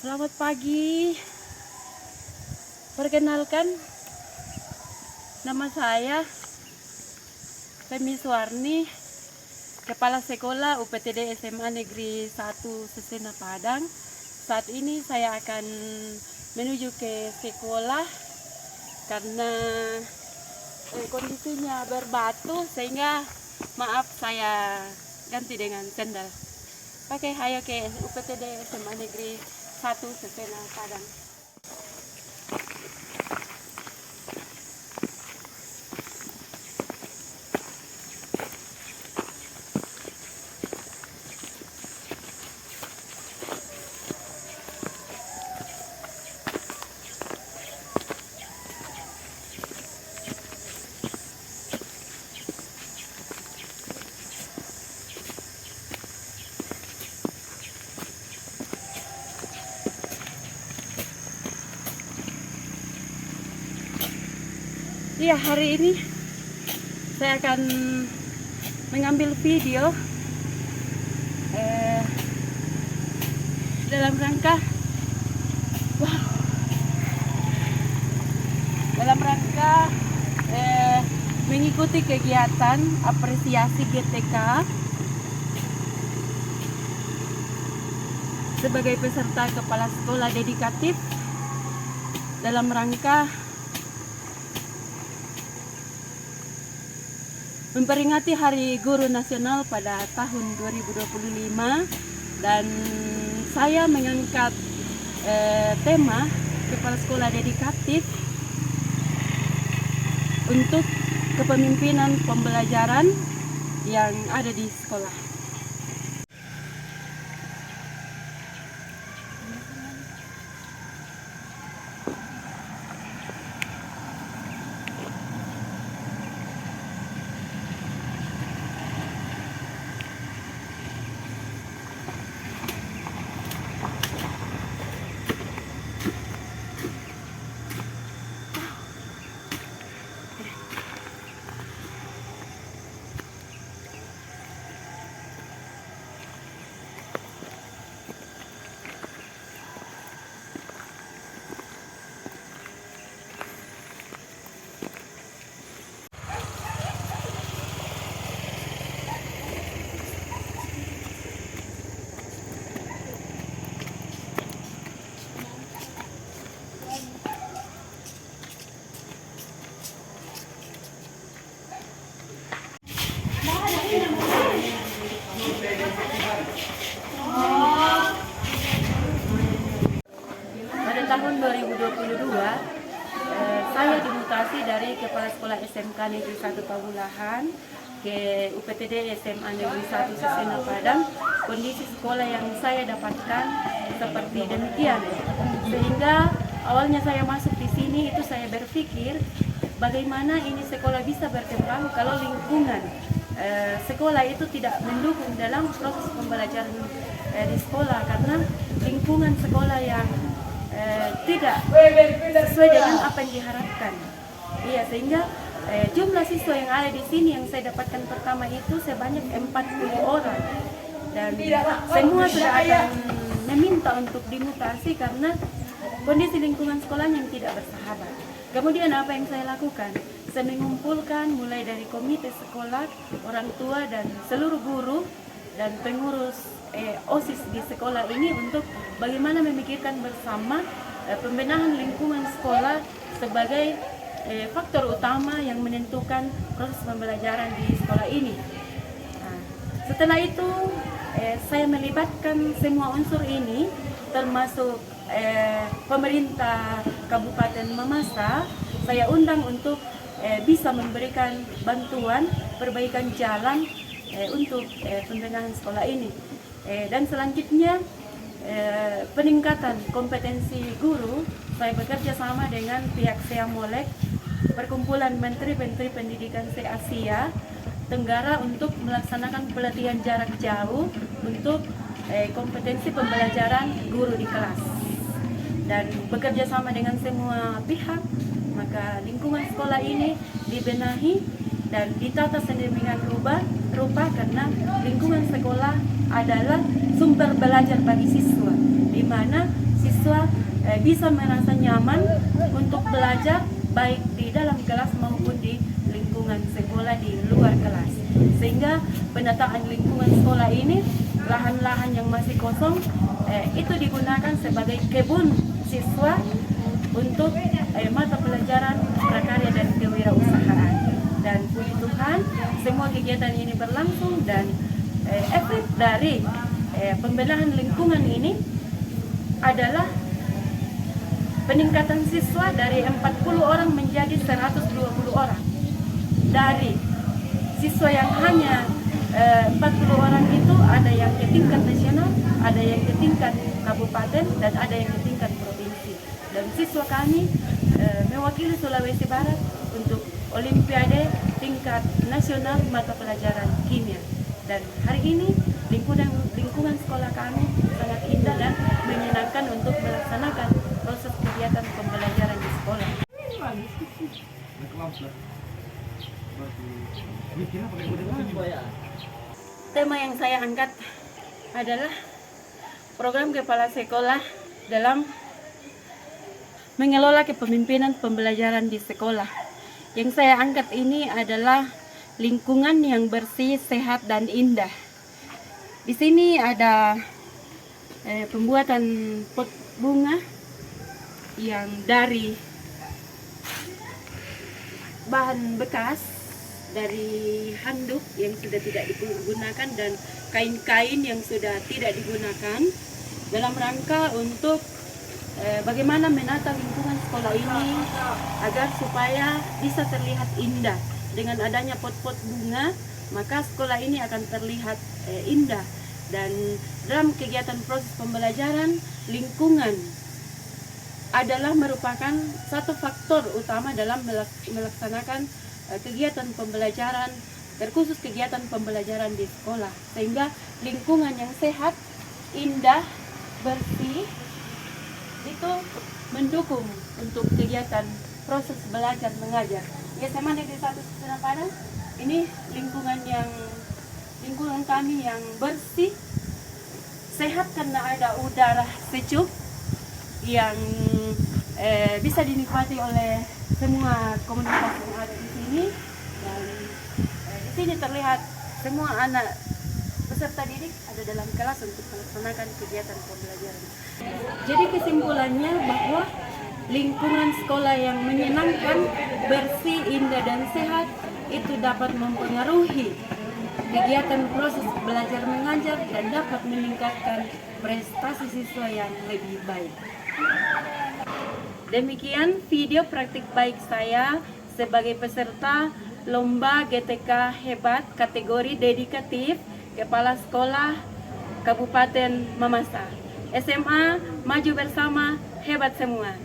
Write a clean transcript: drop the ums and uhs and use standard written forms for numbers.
Selamat pagi. Perkenalkan, nama saya Femi Suwarni, Kepala Sekolah UPTD SMA Negeri 1 Sesena Padang. Saat ini saya akan menuju ke sekolah karena kondisinya berbatu sehingga maaf saya ganti dengan sandal. Oke, ayo ke UPTD SMA Negeri 1 Sesena Padang. Ya, hari ini saya akan mengambil video dalam rangka mengikuti kegiatan apresiasi GTK sebagai peserta kepala sekolah dedikatif dalam rangka memperingati Hari Guru Nasional pada tahun 2025, dan saya mengangkat tema kepala sekolah dedikatif untuk kepemimpinan pembelajaran yang ada di sekolah. Pada tahun 2022, saya dimutasi dari Kepala Sekolah SMK Negeri 1 Pabulahan ke UPTD SMA Negeri 1 Sesena Padang. Kondisi sekolah yang saya dapatkan seperti demikian, sehingga awalnya saya masuk di sini itu saya berpikir bagaimana ini sekolah bisa berkembang kalau lingkungan sekolah itu tidak mendukung dalam proses pembelajaran di sekolah, karena lingkungan sekolah yang tidak sesuai dengan apa yang diharapkan. Iya, sehingga jumlah siswa yang ada di sini yang saya dapatkan pertama itu sebanyak 40 orang, dan semua sudah akan meminta untuk dimutasi karena kondisi lingkungan sekolahnya yang tidak bersahabat. Kemudian apa yang saya lakukan? Saya mengumpulkan mulai dari komite sekolah, orang tua dan seluruh guru dan pengurus OSIS di sekolah ini untuk bagaimana memikirkan bersama pembenahan lingkungan sekolah sebagai faktor utama yang menentukan proses pembelajaran di sekolah ini. Nah, setelah itu saya melibatkan semua unsur ini, termasuk pemerintah Kabupaten Mamasa. Saya undang untuk bisa memberikan bantuan perbaikan jalan untuk pembenahan sekolah ini. Dan selanjutnya peningkatan kompetensi guru, saya bekerja sama dengan pihak Seamolek, Perkumpulan Menteri-Menteri Pendidikan se-Asia Tenggara, untuk melaksanakan pelatihan jarak jauh untuk kompetensi pembelajaran guru di kelas. Dan bekerja sama dengan semua pihak, maka lingkungan sekolah ini dibenahi dan ditata sedemikian rupa karena lingkungan sekolah adalah sumber belajar bagi siswa, di mana siswa bisa merasa nyaman untuk belajar baik di dalam kelas maupun di lingkungan sekolah di luar kelas. Sehingga penataan lingkungan sekolah ini, lahan-lahan yang masih kosong itu digunakan sebagai kebun siswa untuk mata pelajaran prakarya dan kewirausahaan. Dan puji Tuhan, semua kegiatan ini berlangsung dan efek dari pembenahan lingkungan ini adalah peningkatan siswa dari 40 orang menjadi 120 orang. Dari siswa yang hanya 40 orang itu, ada yang ke tingkat nasional, ada yang ke tingkat kabupaten, dan ada yang ke tingkat provinsi. Dan siswa kami mewakili Sulawesi Barat untuk Olimpiade tingkat nasional mata pelajaran kimia. Dan hari ini lingkungan sekolah kami sangat indah dan menyenangkan untuk melaksanakan proses kegiatan pembelajaran di sekolah. Tema yang saya angkat adalah program kepala sekolah dalam mengelola kepemimpinan pembelajaran di sekolah. Yang saya angkat ini adalah lingkungan yang bersih, sehat, dan indah. Di sini ada pembuatan pot bunga yang dari bahan bekas, dari handuk yang sudah tidak digunakan dan kain-kain yang sudah tidak digunakan, dalam rangka untuk bagaimana menata lingkungan sekolah ini agar supaya bisa terlihat indah. Dengan adanya pot-pot bunga, maka sekolah ini akan terlihat indah. Dan dalam kegiatan proses pembelajaran, lingkungan adalah merupakan satu faktor utama dalam melaksanakan kegiatan pembelajaran, terkhusus kegiatan pembelajaran di sekolah. Sehingga lingkungan yang sehat, indah, bersih itu mendukung untuk kegiatan proses belajar mengajar. Ya, SMA Negeri 1 Senapadang ini lingkungan kami yang bersih, sehat karena ada udara sejuk yang bisa dinikmati oleh semua komunitas yang ada di sini. Dan di sini terlihat semua anak peserta didik ada dalam kelas untuk melaksanakan kegiatan pembelajaran. Jadi kesimpulannya bahwa lingkungan sekolah yang menyenangkan, bersih, indah, dan sehat itu dapat mempengaruhi kegiatan proses belajar mengajar dan dapat meningkatkan prestasi siswa yang lebih baik. Demikian video praktik baik saya sebagai peserta Lomba GTK Hebat kategori dedikatif Kepala Sekolah Kabupaten Mamasa. SMA Maju Bersama, hebat semua.